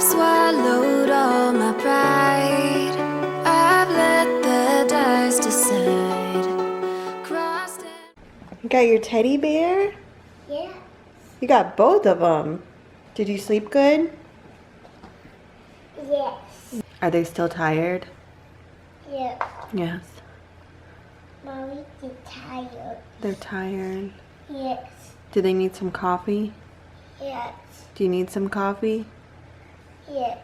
swallowed all my pride. I've let the dice decide. Crossed it. You got your teddy bear? Yeah. You got both of them. Did you sleep good? Yes. Are they still tired? Yeah. Yes. Mommy is tired. They're tired. Yes. Do they need some coffee? Yes. Do you need some coffee? Yes.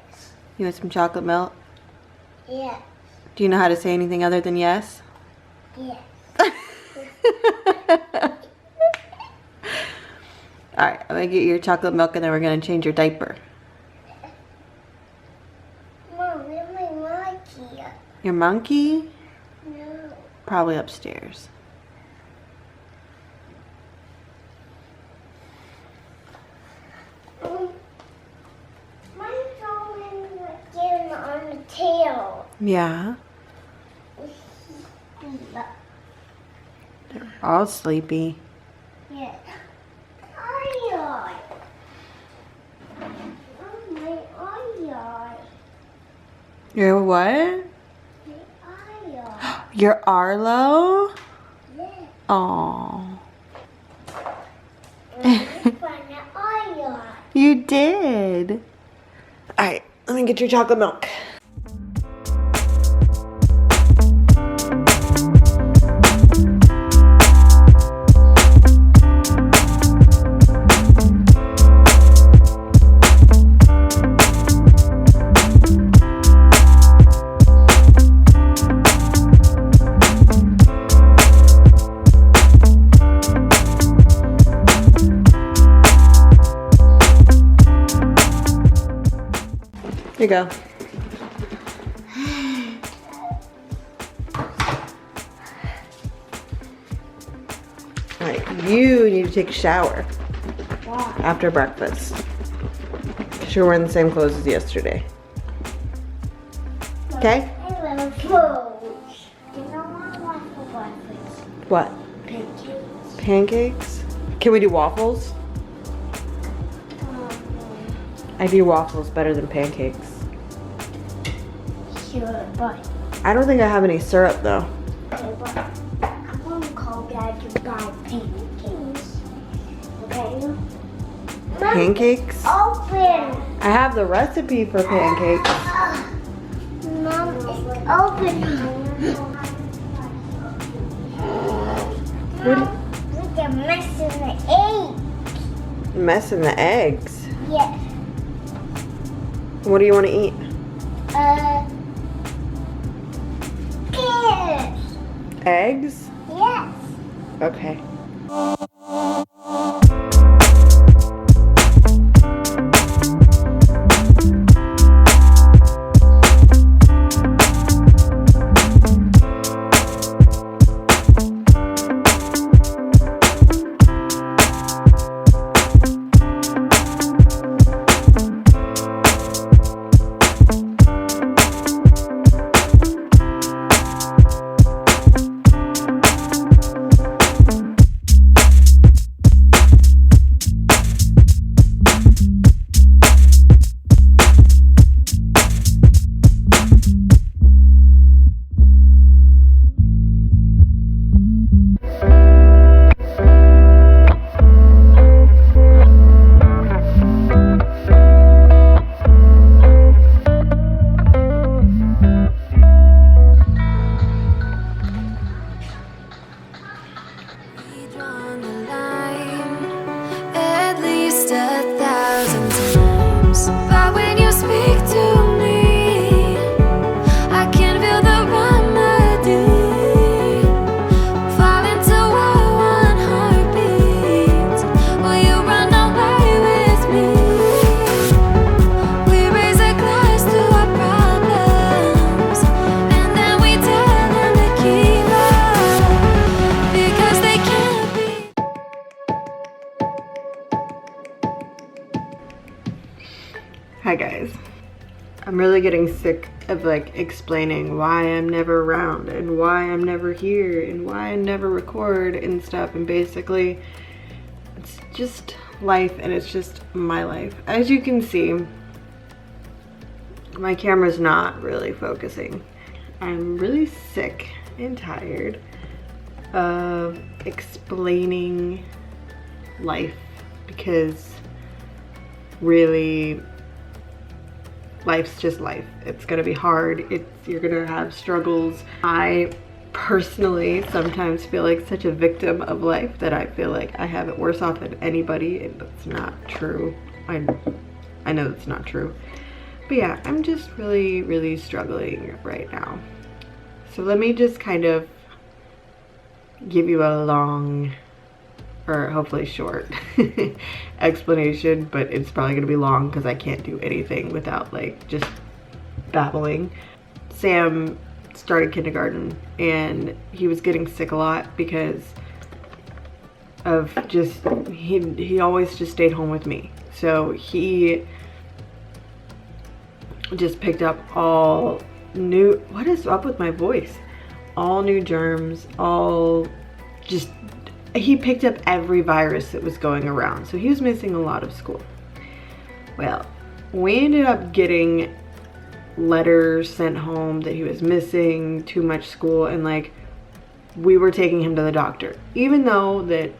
You want some chocolate milk? Yes. Do you know how to say anything other than yes? Yes. Alright, I'm gonna get you your chocolate milk and then we're gonna change your diaper. Mom, where's my monkey? Your monkey? No. Probably upstairs. My drawing was getting on the tail. Yeah. They're all sleepy. Yes. Eye. Oh, my eye. Your what? My eye. Your Arlo? Yes. Aww. I found an eye. You did. Alright, let me get your chocolate milk. Here you go. Alright, you need to take a shower Why? after breakfast. Because you're wearing the same clothes as yesterday. Okay? I love clothes. You know what I want for breakfast? What? Pancakes. Pancakes? Can we do waffles? I do waffles better than pancakes. Sure, but I don't think I have any syrup though. I'm gonna call Dad to buy pancakes. Okay? Mom, Pancakes? Open. I have the recipe for pancakes. Mom, it's open. What? Look at mess in the egg. Messing the eggs. Yes. What do you want to eat? Yes. Eggs? Yes. Okay. Drawn the line at least 1,000 times. But when you speak to me, I can feel the remedy. Fall into one heartbeat. Will you run away with me? We raise a glass to our problems, and then we tell them to keep up, because they can't be. Hi guys. I'm really getting sick of like explaining why I'm never around and why I'm never here and why I never record and stuff, and basically it's just life and it's just my life. As you can see, my camera's not really focusing. I'm really sick and tired of explaining life, because really life's just life. It's gonna be hard. You're gonna have struggles. I personally sometimes feel like such a victim of life that I feel like I have it worse off than anybody, and that's not true. I know that's not true. But yeah, I'm just really struggling right now. So let me just kind of give you a long, or hopefully short explanation, but it's probably gonna be long because I can't do anything without like just babbling. Sam started kindergarten and he was getting sick a lot because of just, he always just stayed home with me. So he just picked up all new, what is up with my voice? All new germs, he picked up every virus that was going around. So he was missing a lot of school. Well, we ended up getting letters sent home that he was missing too much school, and like we were taking him to the doctor, even though that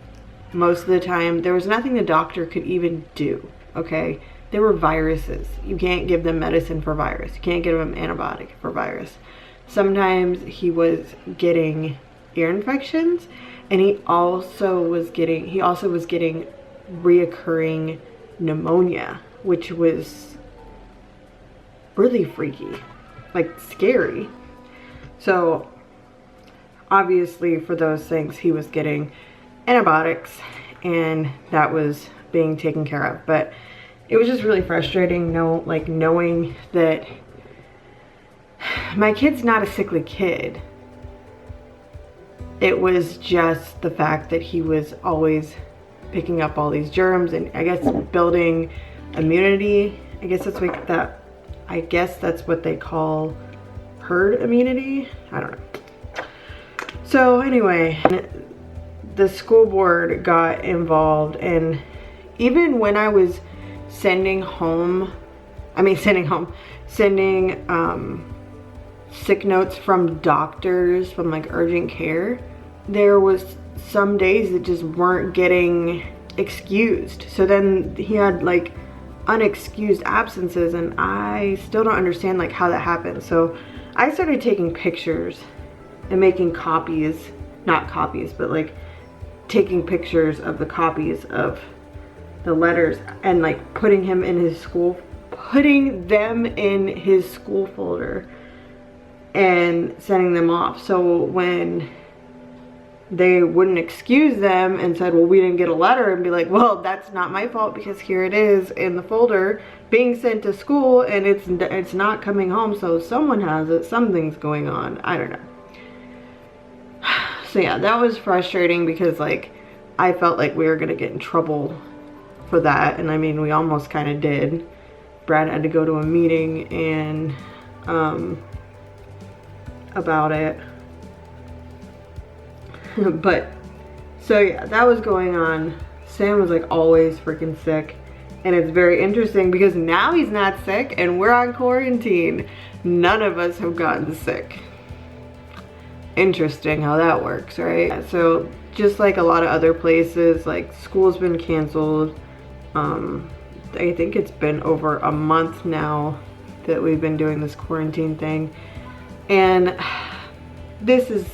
most of the time there was nothing the doctor could even do. Okay, there were viruses. You can't give them medicine for virus. You can't give them antibiotic for virus. Sometimes he was getting ear infections, and he also was getting reoccurring pneumonia, which was really freaky, like scary. So obviously for those things he was getting antibiotics, and that was being taken care of. But it was just really frustrating, knowing that my kid's not a sickly kid. It was just the fact that he was always picking up all these germs and I guess building immunity. I guess that's what they call herd immunity. I don't know. So anyway, the school board got involved, and even when I was sending sick notes from doctors, from like urgent care, there was some days that just weren't getting excused. So then he had like unexcused absences, and I still don't understand like how that happened. So I started taking pictures and making copies, not copies, but like taking pictures of the copies of the letters and like putting them in his school folder and sending them off. So when they wouldn't excuse them and said, well, we didn't get a letter, and be like, well, that's not my fault because here it is in the folder being sent to school and it's not coming home, so someone has it, something's going on, I don't know. So yeah, that was frustrating because like I felt like we were gonna get in trouble for that, and I mean we almost kind of did. Brad had to go to a meeting and about it. But so yeah, that was going on. Sam was like always freaking sick, and it's very interesting because now he's not sick and we're on quarantine. None of us have gotten sick. Interesting how that works, right? So just like a lot of other places, like school's been canceled. I think it's been over a month now that we've been doing this quarantine thing, and this is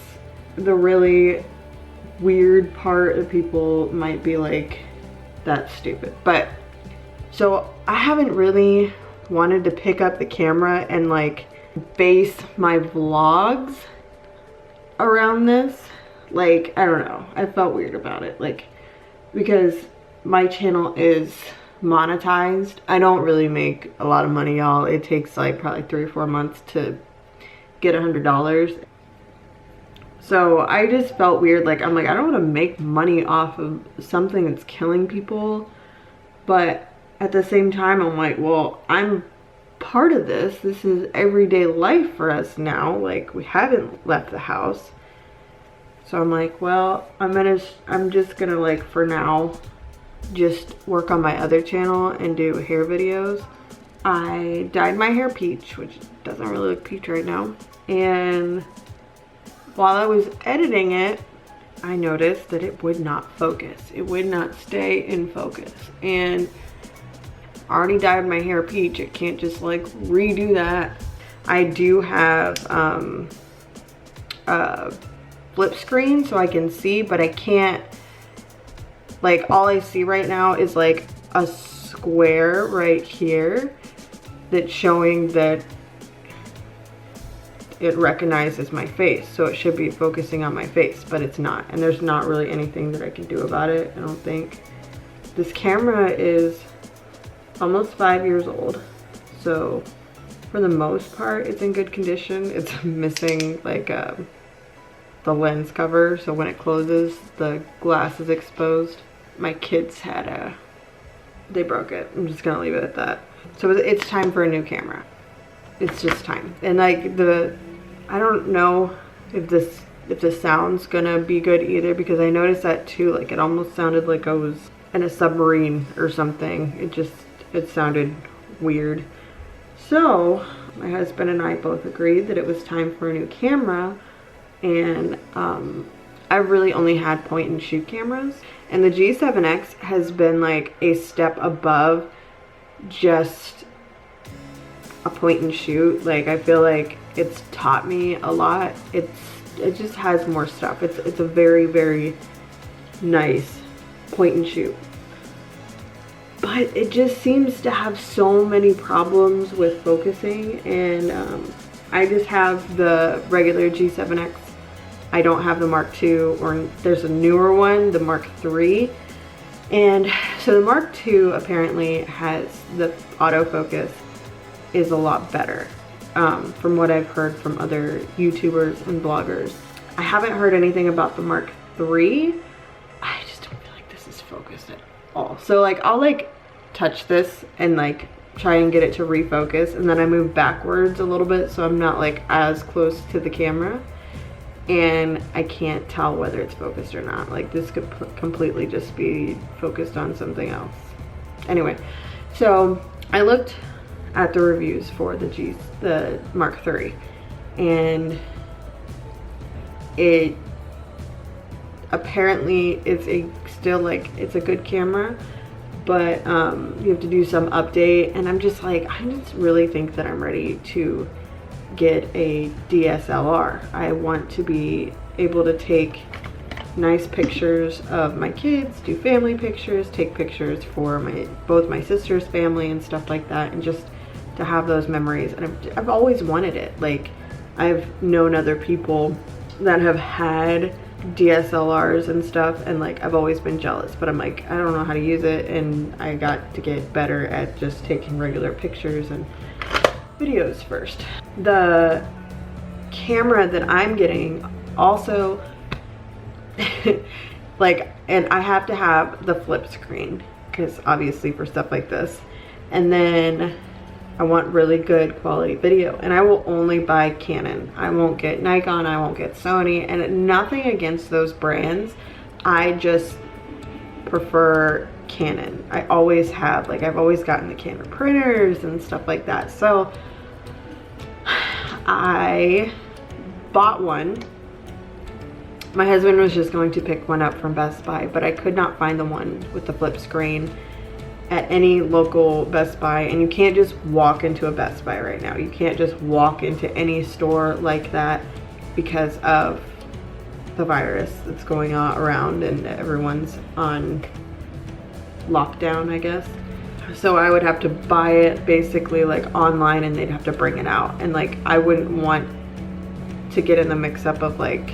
the really weird part that people might be like, that's stupid. But so I haven't really wanted to pick up the camera and like base my vlogs around this. Like, I don't know, I felt weird about it, like, because my channel is monetized. I don't really make a lot of money, y'all. It takes like probably 3 or 4 months to get $100. So I just felt weird. Like, I'm like, I don't want to make money off of something that's killing people. But at the same time, I'm like, well, I'm part of this. This is everyday life for us now. Like, we haven't left the house. So I'm like, well, I'm just gonna like, for now, just work on my other channel and do hair videos. I dyed my hair peach, which doesn't really look peach right now. And while I was editing it, I noticed that it would not focus. It would not stay in focus. And I already dyed my hair peach. It can't just like redo that. I do have a flip screen so I can see, but I can't, like all I see right now is like a square right here that's showing that it recognizes my face, so it should be focusing on my face, but it's not, and there's not really anything that I can do about it, I don't think. This camera is almost 5 years old, so for the most part it's in good condition. It's missing like the lens cover, so when it closes the glass is exposed. My kids had they broke it. I'm just gonna leave it at that. So it's time for a new camera. It's just time. And like I don't know if the sound's gonna be good either, because I noticed that too. Like it almost sounded like I was in a submarine or something. It sounded weird. So my husband and I both agreed that it was time for a new camera. And I really only had point and shoot cameras, and the G7X has been like a step above just a point and shoot. Like I feel like it's taught me a lot. It just has more stuff. It's a very, very nice point and shoot, but it just seems to have so many problems with focusing. And I just have the regular G7X. I don't have the Mark II, or there's a newer one, the Mark III. And so the Mark II apparently has the autofocus is a lot better, from what I've heard from other YouTubers and bloggers. I haven't heard anything about the Mark III. I just don't feel like this is focused at all. So like I'll like touch this and like try and get it to refocus, and then I move backwards a little bit so I'm not like as close to the camera, and I can't tell whether it's focused or not. Like this could completely just be focused on something else. Anyway, so I looked at the reviews for the Mark III, and it apparently is still like it's a good camera, but you have to do some update, and I'm just like, I just really think that I'm ready to get a DSLR. I want to be able to take nice pictures of my kids, do family pictures, take pictures for both my sister's family and stuff like that, and just to have those memories. And I've always wanted it. Like I've known other people that have had DSLRs and stuff, and like I've always been jealous, but I'm like, I don't know how to use it, and I got to get better at just taking regular pictures and videos first. The camera that I'm getting also like, and I have to have the flip screen because obviously for stuff like this, and then I want really good quality video, and I will only buy Canon. I won't get Nikon, I won't get Sony, and nothing against those brands. I just prefer Canon. I always have, like I've always gotten the Canon printers and stuff like that. So I bought one. My husband was just going to pick one up from Best Buy, but I could not find the one with the flip screen at any local Best Buy, and you can't just walk into a Best Buy right now. You can't just walk into any store like that because of the virus that's going on around, and everyone's on lockdown, I guess. So I would have to buy it basically like online, and they'd have to bring it out, and like I wouldn't want to get in the mix-up of like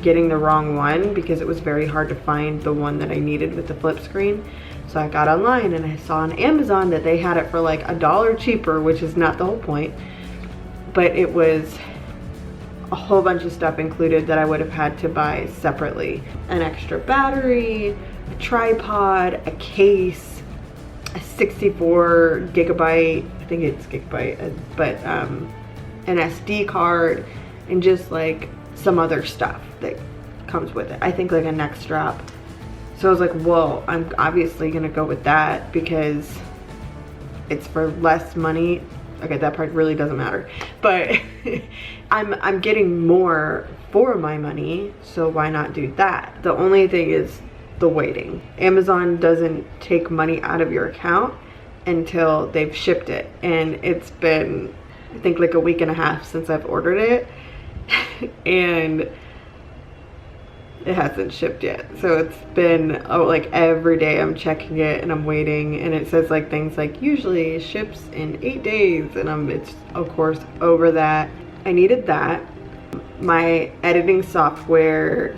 getting the wrong one, because it was very hard to find the one that I needed with the flip screen. So I got online and I saw on Amazon that they had it for like $1 cheaper, which is not the whole point, but it was a whole bunch of stuff included that I would have had to buy separately. An extra battery, a tripod, a case, a 64 gigabyte, I think it's gigabyte, but an SD card, and just like some other stuff that comes with it. I think like a neck strap. So I was like, whoa, I'm obviously gonna go with that because it's for less money. Okay, that part really doesn't matter, but I'm getting more for my money, so why not do that? The only thing is the waiting. Amazon doesn't take money out of your account until they've shipped it, and it's been, I think, like a week and a half since I've ordered it and it hasn't shipped yet. So it's been like every day I'm checking it and I'm waiting, and it says like things like usually ships in 8 days, and it's of course over that. I needed that. My editing software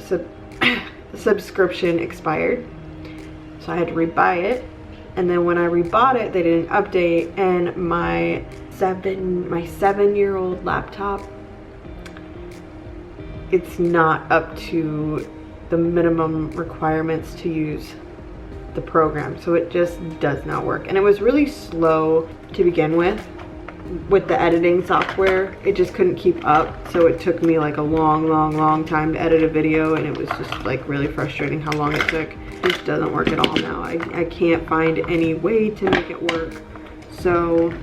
subscription expired, so I had to rebuy it. And then when I rebought it, they didn't update, and my 7-year-old laptop, it's not up to the minimum requirements to use the program, so it just does not work. And it was really slow to begin with the editing software. It just couldn't keep up, so it took me like a long time to edit a video, and it was just like really frustrating how long it took. It just doesn't work at all now. I can't find any way to make it work, so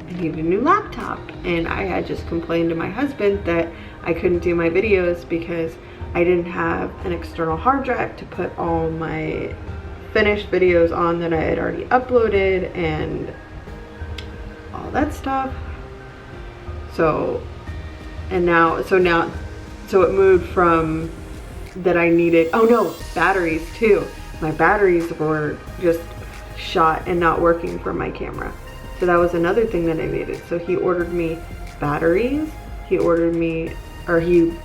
I need a new laptop. And I had just complained to my husband that I couldn't do my videos because I didn't have an external hard drive to put all my finished videos on that I had already uploaded and all that stuff. So it moved from that I needed, oh no, batteries too. My batteries were just shot and not working for my camera. So that was another thing that I needed. So he ordered me batteries. He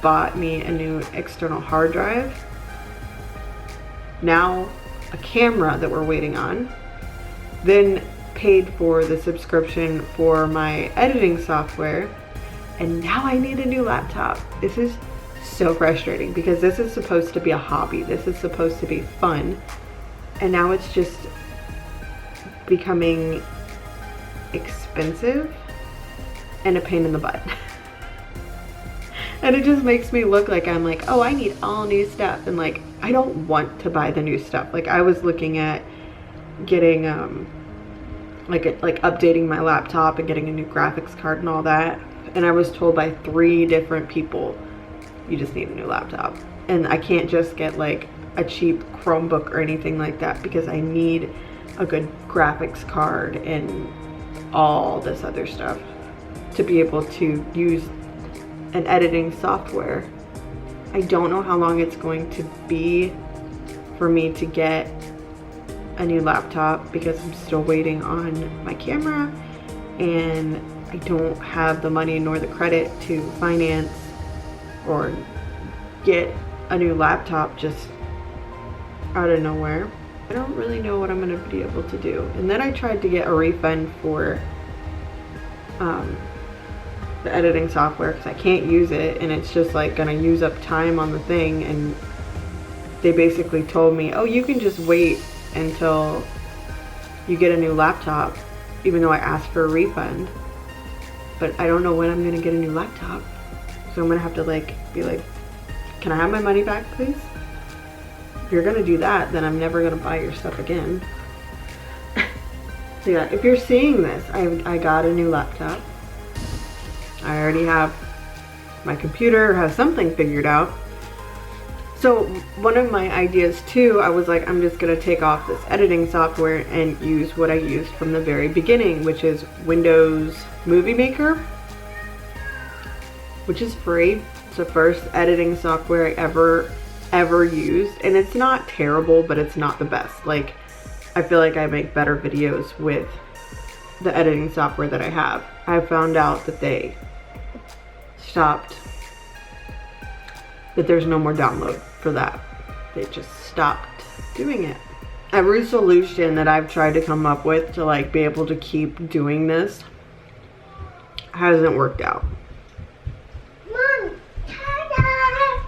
bought me a new external hard drive. Now a camera that we're waiting on. Then paid for the subscription for my editing software. And now I need a new laptop. This is so frustrating because this is supposed to be a hobby. This is supposed to be fun. And now it's just becoming expensive and a pain in the butt. And it just makes me look like I'm like, oh, I need all new stuff. And like, I don't want to buy the new stuff. Like I was looking at getting, like updating my laptop and getting a new graphics card and all that. And I was told by 3 different people, you just need a new laptop. And I can't just get like a cheap Chromebook or anything like that because I need a good graphics card and all this other stuff to be able to use an editing software. I don't know how long it's going to be for me to get a new laptop because I'm still waiting on my camera, and I don't have the money nor the credit to finance or get a new laptop just out of nowhere. I don't really know what I'm gonna be able to do. And then I tried to get a refund for the editing software because I can't use it, and it's just like gonna use up time on the thing. And they basically told me, oh, you can just wait until you get a new laptop, even though I asked for a refund. But I don't know when I'm gonna get a new laptop, so I'm gonna have to like be like, can I have my money back, please? If you're gonna do that, then I'm never gonna buy your stuff again. So yeah, if you're seeing this, I got a new laptop. I already have my computer, have something figured out. So one of my ideas too, I was like, I'm just gonna take off this editing software and use what I used from the very beginning, which is Windows Movie Maker, which is free. It's the first editing software I ever used, and it's not terrible, but it's not the best. Like, I feel like I make better videos with the editing software that I have. I found out that they stopped, that there's no more download for that. They just stopped doing it. Every solution that I've tried to come up with to like be able to keep doing this hasn't worked out. Mom, ta-da!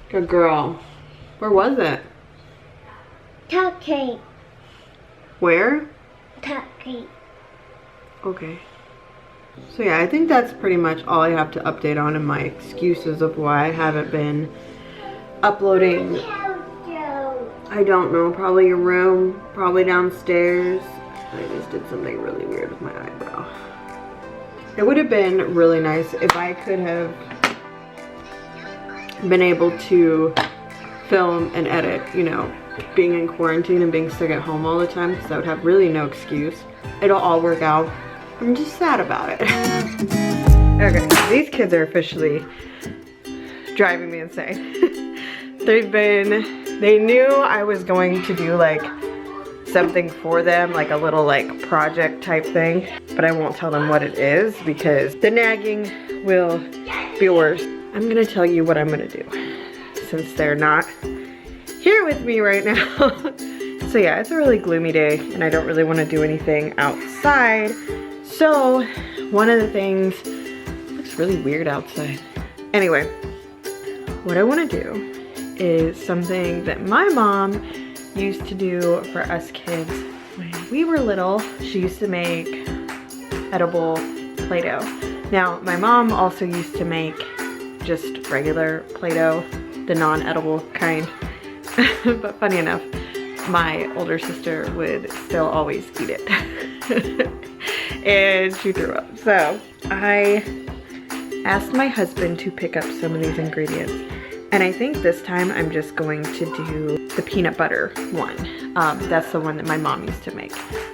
Good girl. Where was it? Turkey. Where? Turkey. Okay. So yeah, I think that's pretty much all I have to update on in my excuses of why I haven't been uploading. I don't know, probably your room, probably downstairs. I just did something really weird with my eyebrow. It would have been really nice if I could have been able to film and edit, you know, being in quarantine and being stuck at home all the time, because I would have really no excuse. It'll all work out. I'm just sad about it. Okay, these kids are officially driving me insane. They knew I was going to do like something for them, like a little like project type thing, but I won't tell them what it is because the nagging will be worse. I'm gonna tell you what I'm gonna do since they're not here with me right now. So yeah, it's a really gloomy day and I don't really want to do anything outside. So one of the things, looks really weird outside. Anyway, what I want to do is something that my mom used to do for us kids when we were little. She used to make edible Play-Doh. Now, my mom also used to make just regular Play-Doh, the non-edible kind. But funny enough, my older sister would still always eat it. And she threw up. So I asked my husband to pick up some of these ingredients. And I think this time I'm just going to do the peanut butter one. That's the one that my mom used to make.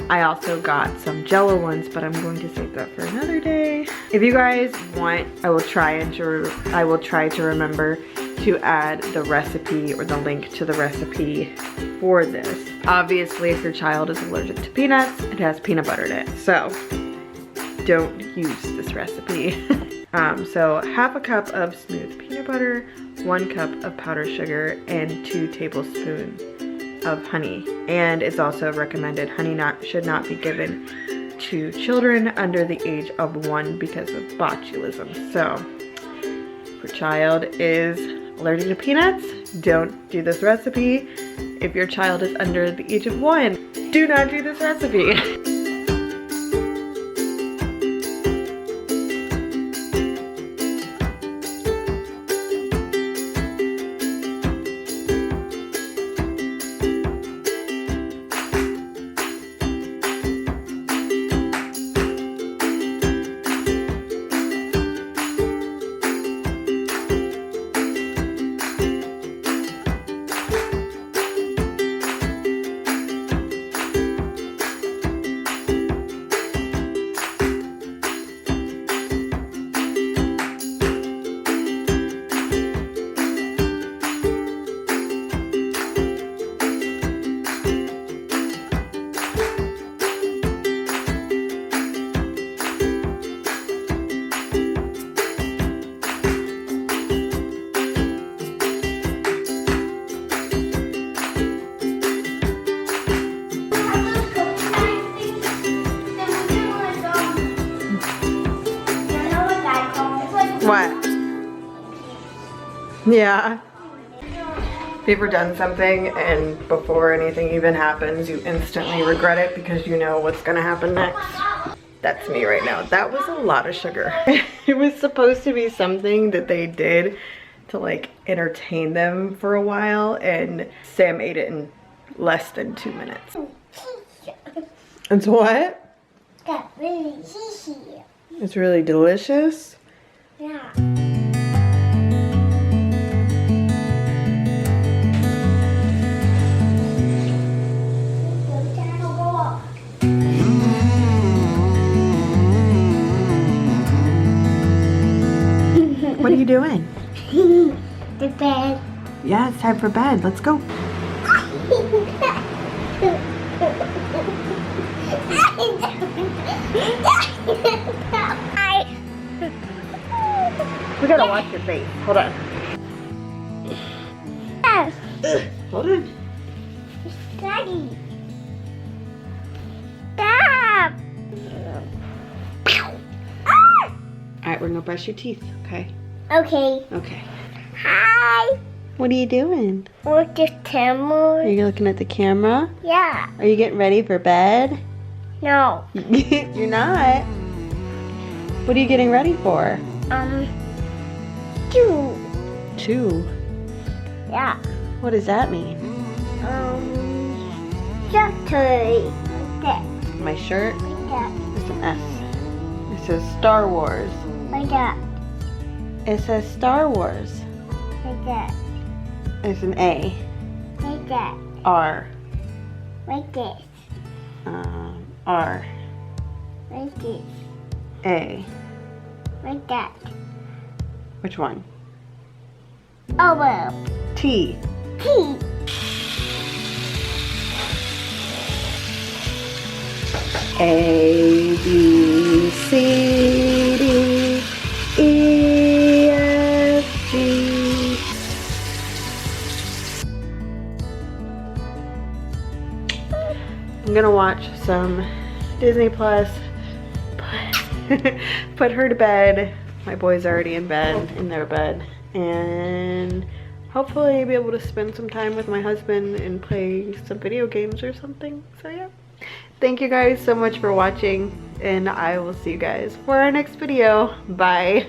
I also got some Jello ones, but I'm going to save that for another day. If you guys want, I will try to remember to add the recipe or the link to the recipe for this. Obviously, if your child is allergic to peanuts, it has peanut butter in it. So don't use this recipe. So half a cup of smooth peanut butter, 1 cup of powdered sugar, and 2 tablespoons of honey. And it's also recommended honey should not be given to children under the age of 1 because of botulism. So if your child is allergic to peanuts, don't do this recipe. If your child is under the age of 1, do not do this recipe. What? Yeah. Have you ever done something and before anything even happens, you instantly regret it because you know what's gonna happen next? That's me right now. That was a lot of sugar. It was supposed to be something that they did to like entertain them for a while, and Sam ate it in less than 2 minutes. It's what? It's really delicious. Yeah. What are you doing? The bed. Yeah, it's time for bed. Let's go. We gotta wash your face. Hold on. Hold on. Daddy. Stop. Alright, we're gonna brush your teeth, okay? Okay. Okay. Hi. What are you doing? What's the Are camera? you looking at the camera? Yeah. Are you getting ready for bed? No. You're not. What are you getting ready for? 2. 2. Yeah. What does that mean? Saturday. That. My shirt Like that. is an S. It says Star Wars. Like that. It says Star Wars. Like that. It's an A. Like that. R. Like this. R. Like this. A. Like that. Which one? Oh well. T. T. A, B, C, D, E, F, G. I'm gonna watch some Disney Plus, put her to bed. My boy's already in bed, in their bed, and hopefully be able to spend some time with my husband and play some video games or something. So yeah. Thank you guys so much for watching, and I will see you guys for our next video. Bye.